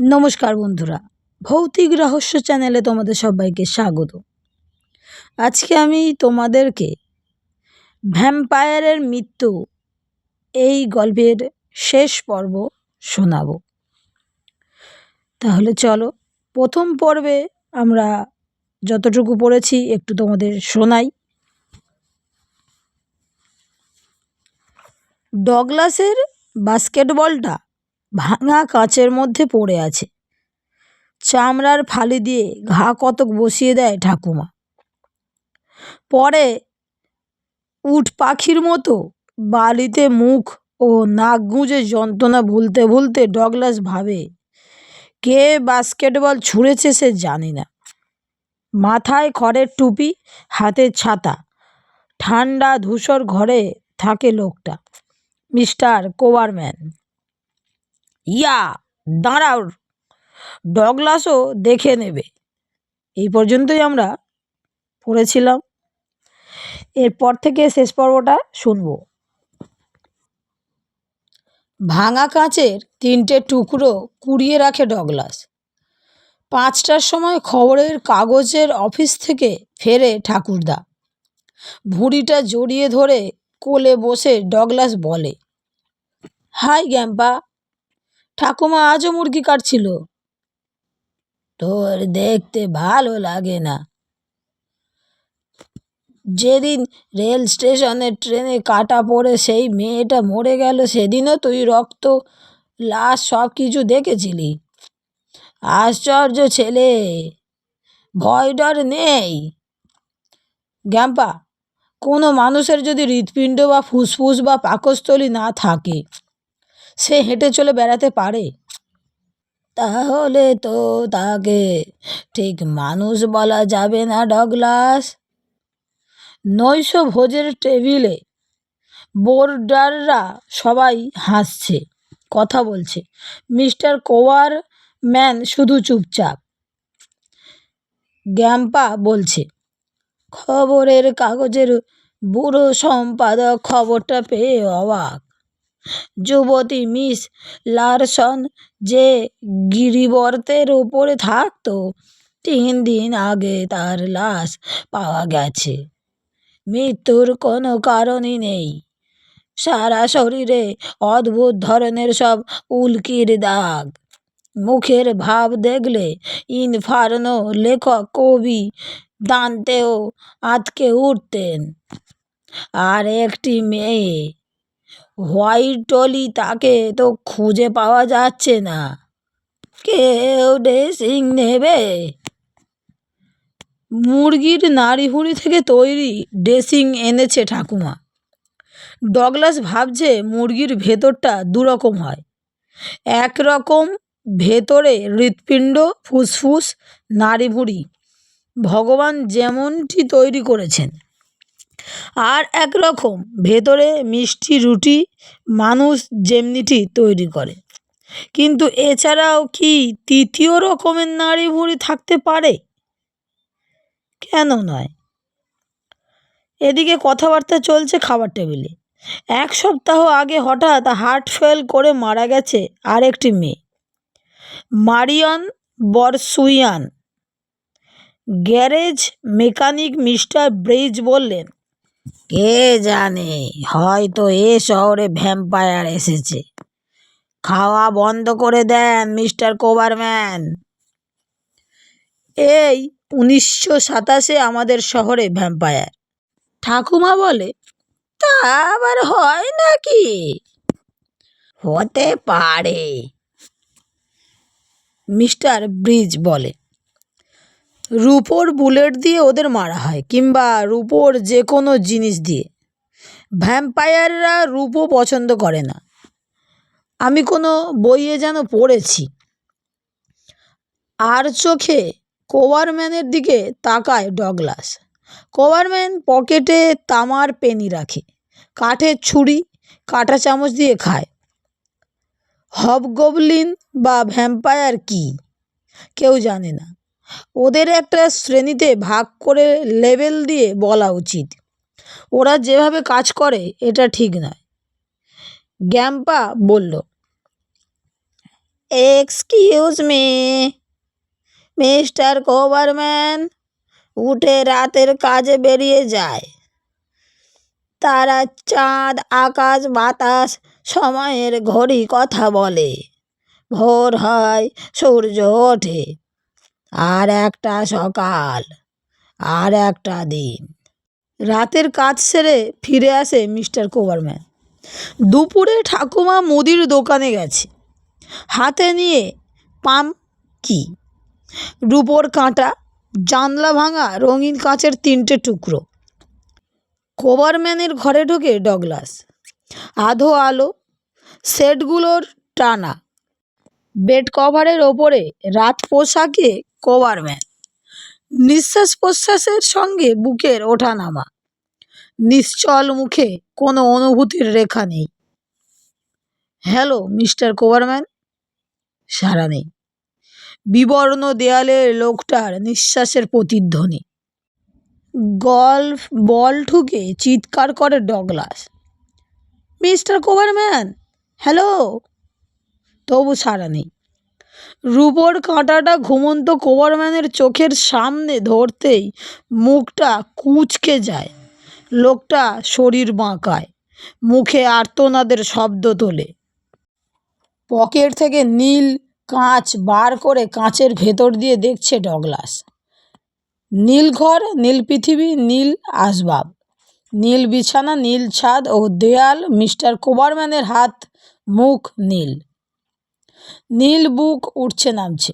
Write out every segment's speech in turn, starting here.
নমস্কার বন্ধুরা, ভৌতিক রহস্য চ্যানেলে তোমাদের সবাইকে স্বাগত। আজকে আমি তোমাদেরকে ভ্যাম্পায়ারের মৃত্যু এই গল্পের শেষ পর্ব শোনাব। তাহলে চলো, প্রথম পর্বে আমরা যতটুকু পড়েছি একটু তোমাদের শোনাই। ডগলাসের বাস্কেটবলটা ভাঙা কাচের মধ্যে পড়ে আছে। চামড়ার ফালি দিয়ে ঘা কতক বসিয়ে দেয় ঠাকুমা। পরে উট পাখির মতো বালিতে মুখ ও নাক গুঁজে যন্ত্রণা ভুলতে ভুলতে ডগলাস ভাবে, কে বাস্কেটবল ছুঁড়েছে সে জানি না। মাথায় খড়ের টুপি, হাতে ছাতা, ঠান্ডা ধূসর ঘরে থাকে লোকটা, মিস্টার কোবারম্যান। ইয়া, দাঁড়াও, ডগলাসও দেখে নেবে। এই পর্যন্তই আমরা পড়েছিলাম। এরপর থেকে শেষ পর্বটা শুনব। ভাঙা কাঁচের 3টে টুকরো কুড়িয়ে রাখে ডগলাস। 5টার সময় খবরের কাগজের অফিস থেকে ফেরে ঠাকুরদা। ভুঁড়িটা জড়িয়ে ধরে কোলে বসে ডগলাস বলে, হাই গ্যাম্পা, ঠাকুমা আজও মুরগি কাটছিল। তোর দেখতে ভালো লাগে না? যেদিন রেল স্টেশনে ট্রেনে কাটা পড়ে সেই মেয়েটা মরে গেল, সেদিনও তুই রক্ত, লাশ সব কিছু দেখেছিলি। আশ্চর্য ছেলে, ভয় ডর নেই। গ্যাম্পা, কোনো মানুষের যদি হৃৎপিণ্ড বা ফুসফুস বা পাকস্থলী না থাকে, সে হেঁটে চলে বেড়াতে পারে? তাহলে তো তাকে ঠিক মানুষ বলা যাবে না ডগলাস। নৈশ ভোজের টেবিলে বোর্ডাররা সবাই হাসছে, কথা বলছে। মিস্টার কোবারম্যান শুধু চুপচাপ। গ্যাম্পা বলছে, খবরের কাগজের ব্যুরো সম্পাদক খবরটা পেয়ে অবাক। যুবতী মিস লারসন যে গিরিবর্তের ওপরে থাকতো, 3 দিন আগে তার লাশ পাওয়া গেছে। মৃত্যুর কোনো কারণই নেই। সারা শরীরে অদ্ভুত ধরনের সব উল্কির দাগ। মুখের ভাব দেখলে ইনফার্নো লেখক কবি দান্তেও আঁতকে উঠতেন। আর একটি মেয়ে, হোয়াইটলি, তাকে তো খুঁজে পাওয়া যাচ্ছে না। কেউ ড্রেসিং নেবে? মুরগির নাড়িভুঁড়ি থেকে তৈরি ড্রেসিং এনেছে ঠাকুমা। ডগলাস ভাবছে মুরগির ভেতরটা দুরকম হয়। একরকম ভেতরে হৃৎপিণ্ড, ফুসফুস, নাড়িভুঁড়ি ভগবান যেমনটি তৈরি করেছেন, আর একরকম ভেতরে মিষ্টি রুটি মানুষ যেমনিটি তৈরি করে। কিন্তু এছাড়াও কি তৃতীয় রকমের নাড়িভুঁড়ি থাকতে পারে? কেন নয়? এদিকে কথাবার্তা চলছে খাবার টেবিলে। 1 সপ্তাহ আগে হঠাৎ হার্ট ফেল করে মারা গেছে আরেকটি মেয়ে, মারিয়ন বরসুইয়ান। গ্যারেজ মেকানিক মিস্টার ব্রিজ বললেন, কে জানে, হয়তো এ শহরে ভ্যাম্পায়ার এসেছে। খাওয়া বন্ধ করে দেন মিস্টার কোবারম্যান। এই 1927 আমাদের শহরে ভ্যাম্পায়ার। ঠাকুমা বলে, তা আবার হয় নাকি? হতে পারে, মিস্টার ব্রিজ বলে। রূপোর বুলেট দিয়ে ওদের মারা হয়, কিংবা রূপোর যে কোনো জিনিস দিয়ে। ভ্যাম্পায়াররা রূপো পছন্দ করে না। আমি কোনো বইয়ে যেন পড়েছি। আর চোখে কোবারম্যানের দিকে তাকায় ডগলাস। কোবারম্যান পকেটে তামার পেনি রাখে, কাঠের ছুরি, কাঁটা চামচ দিয়ে খায়। হবগবলিন বা ভ্যাম্পায়ার কি কেউ জানে না। ওদের একটা শ্রেণীতে ভাগ করে লেবেল দিয়ে বলা উচিত। ওরা যেভাবে কাজ করে এটা ঠিক নয়। গ্যাম্পা বলল, এক্সকিউজ মি মিস্টার কোবারম্যান, উঠে রাতের কাজে বেরিয়ে যায়। তারা চাঁদ, আকাশ, বাতাস, সময়ের ঘড়ি কথা বলে। ভোর হয়, সূর্য ওঠে, আর একটা সকাল, আর একটা দিন। রাতের কাজ সেরে ফিরে আসে মিস্টার কোবারম্যান। দুপুরে ঠাকুমা মুদির দোকানে গেছে, হাতে নিয়ে পাম কি, রূপোর কাঁটা, জানলা ভাঙা রঙিন কাঁচের 3টে টুকরো। কোবারম্যানের ঘরে ঢোকে ডগলাস। আধো আলো, সেটগুলোর টানা, বেড কভারের ওপরে রাত পোশাকে কোবারম্যান। নিঃশ্বাস প্রশ্বাসের সঙ্গে বুকের ওঠানামা, নিশ্চল মুখে কোনো অনুভূতির রেখা নেই। Hello mister Koberman. সাড়া নেই। বিবর্ণ দেয়ালের লোকটার নিঃশ্বাসের প্রতিধ্বনি। গল্ফ বল ঠুকে চিৎকার করে ডগলাস, মিস্টার কোবারম্যান, হ্যালো। তবু সাড়া নেই। রূপোর কাঁটাটা ঘুমন্ত কোবারম্যানের চোখের সামনে ধরতেই মুখটা কুঁচকে যায়। লোকটা শরীর বাঁকায়, মুখে আর্তনাদের শব্দ তোলে। পকেট থেকে নীল কাঁচ বার করে কাঁচের ভেতর দিয়ে দেখছে ডগলাস। নীল ঘর, নীল পৃথিবী, নীল আসবাব, নীল বিছানা, নীল ছাদ ও দেয়াল। মিস্টার কোবারম্যানের হাত, মুখ নীল। নীল বুক উঠছে নামছে,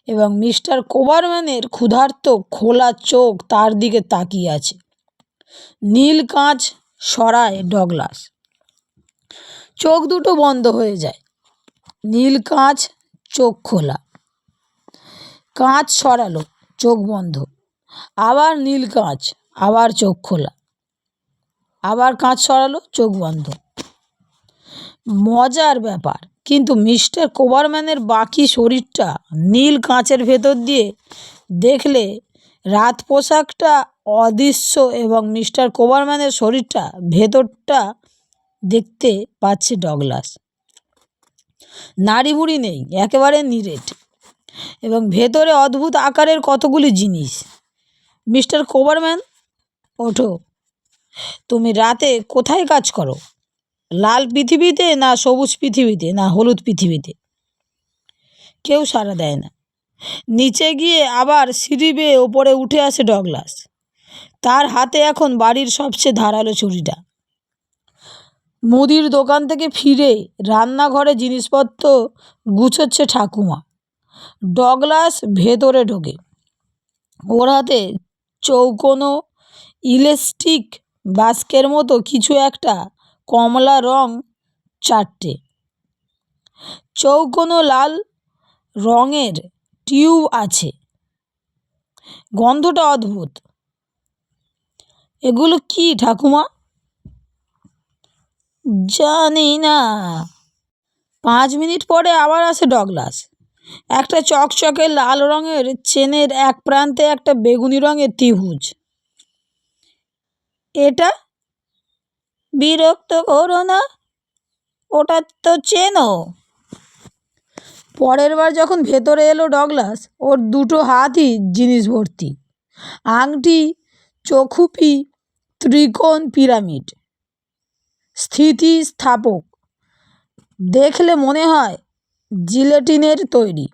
এবং মিস্টার কোবারম্যানের ক্ষুধার্ত খোলা চোখ তার দিকে তাকিয়ে আছে। নীল কাঁচ সরায় ডগলাস। চোখ দুটো বন্ধ হয়ে যায়। নীল কাঁচ, চোখ খোলা। কাঁচ সরালো, চোখ বন্ধ। আবার নীল কাঁচ, আবার চোখ খোলা। আবার কাঁচ সরালো, চোখ বন্ধ। মজার ব্যাপার, কিন্তু মিস্টার কোবারম্যানের বাকি শরীরটা নীল কাঁচের ভেতর দিয়ে দেখলে রাত পোশাকটা অদৃশ্য, এবং মিস্টার কোবারম্যানের শরীরটা ভেতরটা দেখতে পাচ্ছে ডগলাস। নাড়ি ভুড়ি নেই, একেবারে নিরেট, এবং ভেতরে অদ্ভুত আকারের কতগুলি জিনিস। মিস্টার কোবারম্যান, ওঠো। তুমি রাতে কোথায় কাজ করো? লাল পৃথিবীতে, না সবুজ পৃথিবীতে, না হলুদ পৃথিবীতে? কেউ সাড়া দেয় না। নিচে গিয়ে আবার সিঁড়ি বেয়ে ওপরে উঠে আসে ডগলাস। তার হাতে এখন বাড়ির সবচেয়ে ধারালো ছুরিটা। মুদির দোকান থেকে ফিরে রান্নাঘরে জিনিসপত্র গুছোচ্ছে ঠাকুমা। ডগলাস ভেতরে ঢোকে। ওর হাতে চৌকোনো ইলাস্টিক বাস্কের মতো কিছু একটা, কমলা রং, 4টে। চৌকোনো লাল রঙের টিউব আছে। গন্ধটা অদ্ভুত। এগুলো কি ঠাকুমা? জানি না। 5 মিনিট পরে আবার আসে ডগলাস। একটা চকচকে লাল রঙের চেনের এক প্রান্তে একটা বেগুনি রঙের ত্রিভুজ। এটা? বিরক্ত করো না, ওটা তো চেনো। পরের বার যখন ভেতরে এলো ডগলাস, ওর দুটো হাতই জিনিস ভর্তি। আংটি, চৌখুপি, ত্রিকোণ, পিরামিড, স্থিতিস্থাপক। দেখলে মনে হয় জিলেটিনের তৈরি।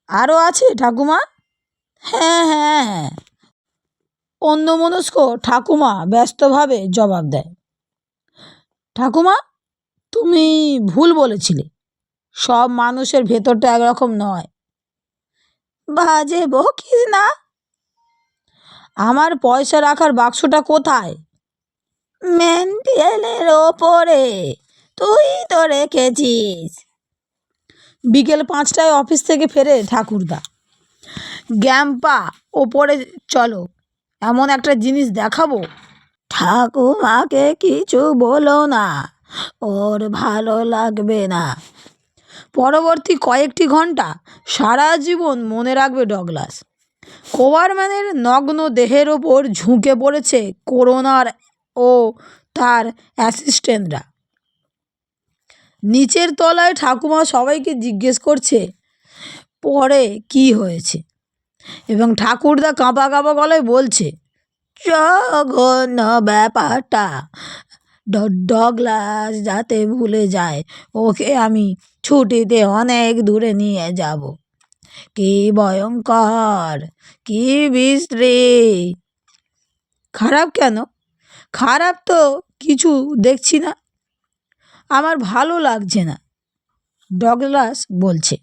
আরও আছে ঠাকুমা? হ্যাঁ হ্যাঁ হ্যাঁ, অন্যমনস্ক ঠাকুমা ব্যস্তভাবে জবাব দেয়। ঠাকুমা, তুমি ভুল বলেছিলে। সব মানুষের ভেতরটা একরকম নয়। বাজে বকিস না। আমার পয়সা রাখার বাক্সটা কোথায়? ম্যান্টেলের ওপরে, তুই তো রেখেছিস। বিকেল 5টায় অফিস থেকে ফেরে ঠাকুরদা। গ্যাম্পা, ওপরে চলো, এমন একটা জিনিস দেখাবো। ঠাকুমাকে কিছু বলো না, ওর ভালো লাগবে না। পরবর্তী কয়েকটি ঘন্টা সারা জীবন মনে রাখবে ডগলাস। কোবারম্যানের নগ্ন দেহের ওপর ঝুঁকে পড়েছে করোনার ও তার অ্যাসিস্ট্যান্টরা। নিচের তলায় ঠাকুমা সবাইকে জিজ্ঞেস করছে পরে কি হয়েছে, এবং ঠাকুরদা কাঁপা কাঁপা গলায় বলছে, জঘন্য ব্যাপারটা, ডগলাস যাতে ভুলে যায় ওকে আমি ছুটিতে অনেক দূরে নিয়ে যাব। কি ভয়ঙ্কর, কি বিশ্রী। খারাপ কেন? খারাপ তো কিছু দেখছি না, আমার ভালো লাগছে না, ডগলাস বলছে।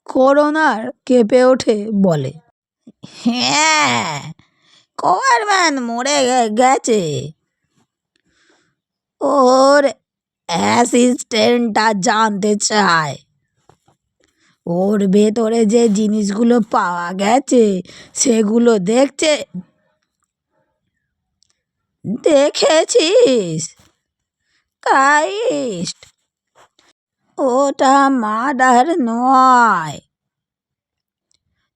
করোনার কেঁপে ওঠে, বলে, হ্যাঁ, কোয়ারম্যান মরে গেছে, ওর অ্যাসিস্ট্যান্টটা জানতে চায় ওর ভেতরে যে জিনিসগুলো পাওয়া গেছে সেগুলো দেখছে। দেখেছিস? ক্রাইস্ট, ওটা মার্ডার নয়।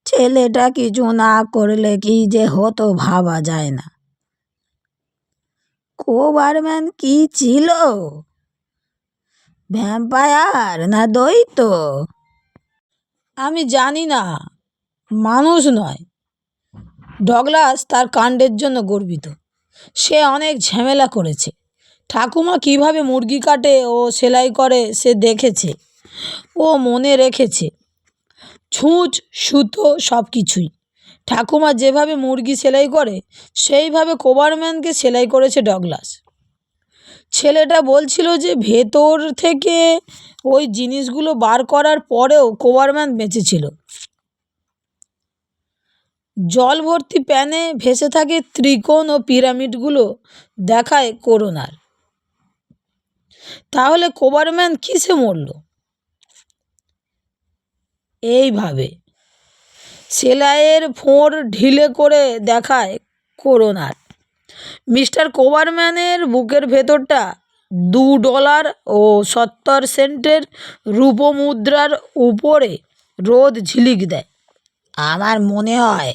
ছেলেটা কিছু না করলে কি যে হতো ভাবা যায় না। কোবারম্যান কি ছিল? ভ্যাম্পায়ার না দৈত্য? আমি জানি না, মানুষ নয়। ডগলাস তার কাণ্ডের জন্য গর্বিত। সে অনেক ঝামেলা করেছে। ঠাকুমা কিভাবে মুরগি কাটে ও সেলাই করে সে দেখেছে, ও মনে রেখেছে ছুঁচ সুতো সব কিছুই। ঠাকুমা যেভাবে মুরগি সেলাই করে সেইভাবে কোবারম্যানকে সেলাই করেছে ডগলাস। ছেলেটা বলছিল যে ভেতর থেকে ওই জিনিসগুলো বার করার পরেও কোবারম্যান বেঁচেছিল। জল ভর্তি প্যানে ভেসে থাকে ত্রিকোণ ও পিরামিডগুলো দেখায় করোনার। তাহলে কোবারম্যান কিসে মরল? এইভাবে সেলাইয়ের ফোঁড় ঢিলে করে দেখায় করোনার। মিস্টার কোবারম্যানের বুকের ভেতরটা $2 ও 70 সেন্টের রূপমুদ্রার উপরে রোদ ঝিলিক দেয়। আমার মনে হয়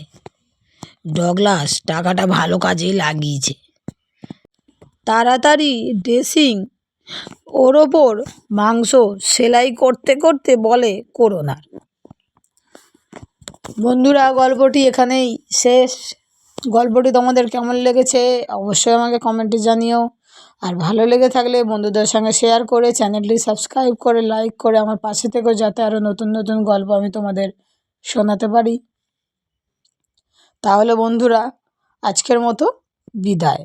ডগলাস টাকাটা ভালো কাজেই লাগিয়েছে। তাড়াতাড়ি ড্রেসিং ওর ওপর মাংস সেলাই করতে করতে বলে করোনার। বন্ধুরা, গল্পটি এখানেই শেষ। গল্পটি তোমাদের কেমন লেগেছে অবশ্যই আমাকে কমেন্টে জানিও। আর ভালো লেগে থাকলে বন্ধুদের সঙ্গে শেয়ার করে চ্যানেলটি সাবস্ক্রাইব করে লাইক করে আমার পাশে থেকো, যাতে আরও নতুন নতুন গল্প আমি তোমাদের শোনাতে পারি। তাহলে বন্ধুরা, আজকের মতো বিদায়।